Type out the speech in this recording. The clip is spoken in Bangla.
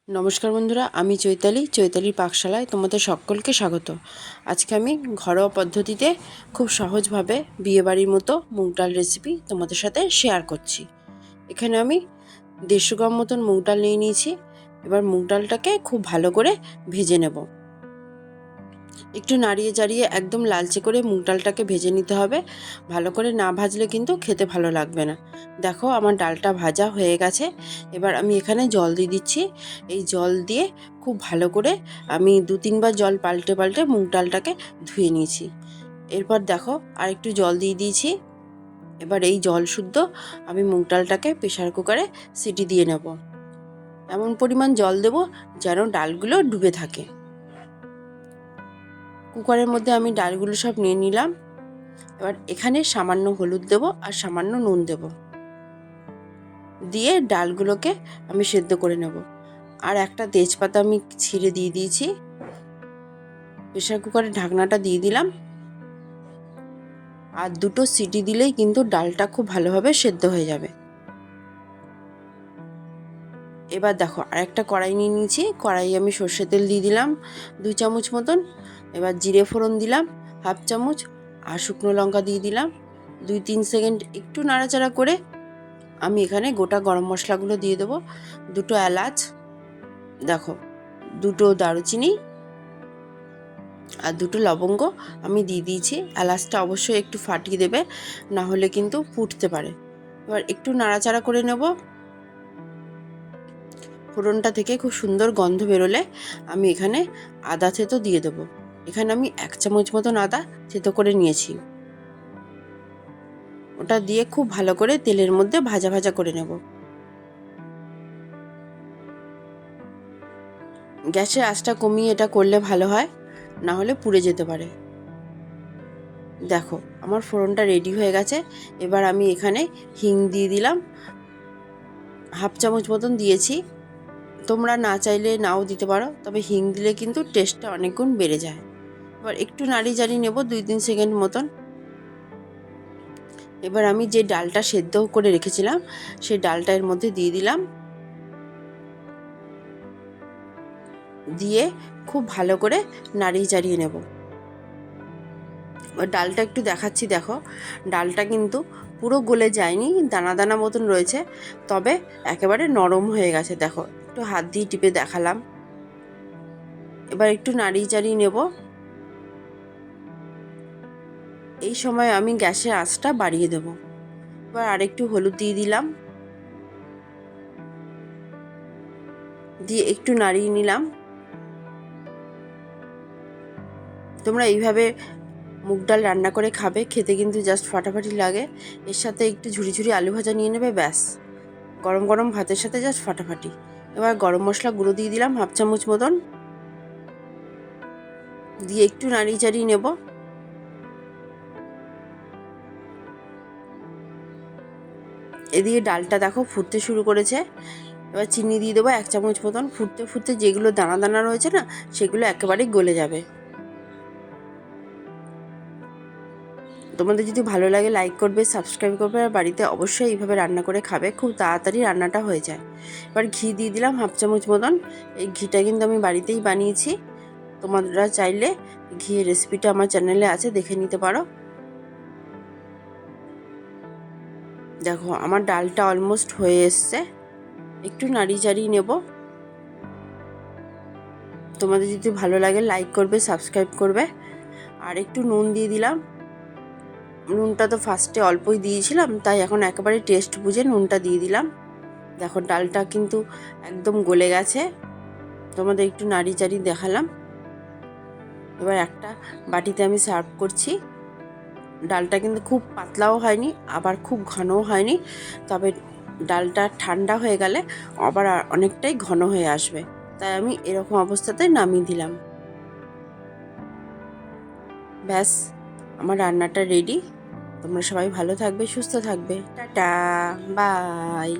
নমস্কার বন্ধুরা, আমি চৈতালির পাকশালায় তোমাদের সকলকে স্বাগত। আজকে আমি ঘরোয়া পদ্ধতিতে খুব সহজভাবে বিয়েবাড়ির মতো মুগ ডাল রেসিপি তোমাদের সাথে শেয়ার করছি। এখানে আমি 150 গ্রাম মতন মুগ ডাল নিয়ে নিয়েছি। এবার মুগ ডালটাকে খুব ভালো করে ভেজে নেব। একটু নাড়িয়ে চাড়িয়ে একদম লালচে করে মুগ ডালটাকে ভেজে নিতে হবে। ভালো করে না ভাজলে কিন্তু খেতে ভালো লাগবে না। দেখো আমার ডালটা ভাজা হয়ে গেছে। এবার আমি এখানে জল দিয়ে দিচ্ছি। এই জল দিয়ে খুব ভালো করে আমি 2-3 বার জল পাল্টে পাল্টে মুগ ডালটাকে ধুয়ে নিয়েছি। এরপর দেখো আর একটু জল দিয়ে দিয়েছি। এবার এই জল শুদ্ধ আমি মুগ ডালটাকে প্রেসার কুকারে সিটি দিয়ে নেব। এমন পরিমাণ জল দেব যেন ডালগুলো ডুবে থাকে। কুকারের মধ্যে আমি ডালগুলো সব নিয়ে নিলাম। এবার এখানে সামান্য হলুদ দেব আর সামান্য নুন দেব, দিয়ে ডালগুলোকে আমি সেদ্ধ করে নেব। আর একটা তেজপাতা আমি ছিঁড়ে দিয়ে দিয়েছি। প্রেসার কুকারের ঢাকনাটা দিয়ে দিলাম। আর 2টো সিটি দিলেই কিন্তু ডালটা খুব ভালোভাবে সেদ্ধ হয়ে যাবে। এবার দেখো আরেকটা কড়াই নিয়ে নিয়েছি। কড়াই আমি সর্ষের তেল দিয়ে দিলাম 2 চামচ মতন। এবার জিরে ফোড়ন দিলাম 1/2 চামচ, আর শুকনো লঙ্কা দিয়ে দিলাম। 2-3 সেকেন্ড একটু নাড়াচাড়া করে আমি এখানে গোটা গরম মশলাগুলো দিয়ে দেবো। 2টো এলাচ, দেখো 2টো দারুচিনি আর 2টো লবঙ্গ আমি দিয়ে দিয়েছি। এলাচটা অবশ্যই একটু ফাটিয়ে দেবে, না হলে কিন্তু ফুটতে পারে। এবার একটু নাড়াচাড়া করে নেব। ফোড়নটা থেকে খুব সুন্দর গন্ধ বেরোলে আমি এখানে আদা থেতো দিয়ে দেবো। এখানে আমি 1 চামচ মতন আদা থেতো করে নিয়েছি। ওটা দিয়ে খুব ভালো করে তেলের মধ্যে ভাজা ভাজা করে নেব। গ্যাসের আঁচটা কমিয়ে এটা করলে ভালো হয়, না হলে পুড়ে যেতে পারে। দেখো আমার ফোড়নটা রেডি হয়ে গেছে। এবার আমি এখানে হিং দিয়ে দিলাম, 1/2 চামচ মতন দিয়েছি। তোমরা না চাইলে নাও দিতে পারো, তবে হিং দিলে কিন্তু টেস্টটা অনেক গুণ বেড়ে যায়। এবার একটু নাড়ি চাড়িয়ে নেব 2-3 সেকেন্ড মতন। এবার আমি যে ডালটা সেদ্ধ করে রেখেছিলাম সেই ডালটা এর মধ্যে দিয়ে দিলাম। দিয়ে খুব ভালো করে নাড়িয়ে চাড়িয়ে নেব। ডালটা একটু দেখাচ্ছি, দেখো ডালটা কিন্তু পুরো গলে যায়নি, দানা দানা মতন রয়েছে, তবে একেবারে নরম হয়ে গেছে। দেখো একটু হাত দিয়ে টিপে দেখালাম। এবার একটু নাড়িয়ে চাড়িয়ে নেব। এই সময় আমি গ্যাসের আঁচটা বাড়িয়ে দেব। এবার আরেকটু হলুদ দিয়ে দিলাম, দিয়ে একটু নাড়িয়ে নিলাম। তোমরা এইভাবে মুগ ডাল রান্না করে খাবে, খেতে কিন্তু জাস্ট ফাটাফাটি লাগে। এর সাথে একটু ঝুরি ঝুরি আলু ভাজা নিয়ে নেবে, ব্যাস গরম গরম ভাতের সাথে জাস্ট ফাটাফাটি। এবার গরম মশলা গুঁড়ো দিয়ে দিলাম 1/2 চামচ মতন, দিয়ে একটু নাড়িয়ে চাড়িয়ে নেব। এদিকে ডালটা দেখো ফুটতে শুরু করেছে। এবার চিনি দিয়ে দেবো 1 চামচ মতন। ফুটতে ফুটতে যেগুলো দানা দানা রয়েছে না, সেগুলো একেবারেই গলে যাবে। তোমাদের যদি ভালো লাগে লাইক করবে, সাবস্ক্রাইব করবে, আর বাড়িতে অবশ্যই এইভাবে রান্না করে খাবে, খুব তাড়াতাড়ি রান্নাটা হয়ে যায়। এবার ঘি দিয়ে দিলাম 1/2 চামচ মতন। এই ঘিটা কিন্তু আমি বাড়িতেই বানিয়েছি। তোমরা চাইলে ঘিয়ের রেসিপিটা আমার চ্যানেলে আছে, দেখে নিতে পারো। দেখো আমার ডালটা অলমোস্ট হয়ে এসছে। একটু নাড়িয়ে চাড়িয়ে নেব। তোমাদের যদি ভালো লাগে লাইক করবে, সাবস্ক্রাইব করবে। আর একটু নুন দিয়ে দিলাম। নুনটা তো ফার্স্টে অল্পই দিয়েছিলাম, তাই এখন একেবারে টেস্ট বুঝে নুনটা দিয়ে দিলাম। দেখো ডালটা কিন্তু একদম গলে গেছে। তোমাদের একটু নাড়ি চাড়িয়ে দেখালাম। এবার একটা বাটিতে আমি সার্ভ করছি। ডালটা কিন্তু খুব পাতলাও হয়নি, আবার খুব ঘনও হয়নি, তবে ডালটা ঠান্ডা হয়ে গেলে আবার অনেকটাই ঘন হয়ে আসবে, তাই আমি এরকম অবস্থাতে নামিয়ে দিলাম। ব্যাস আমার রান্নাটা রেডি। তোমরা সবাই ভালো থাকবে, সুস্থ থাকবে। Tata, by.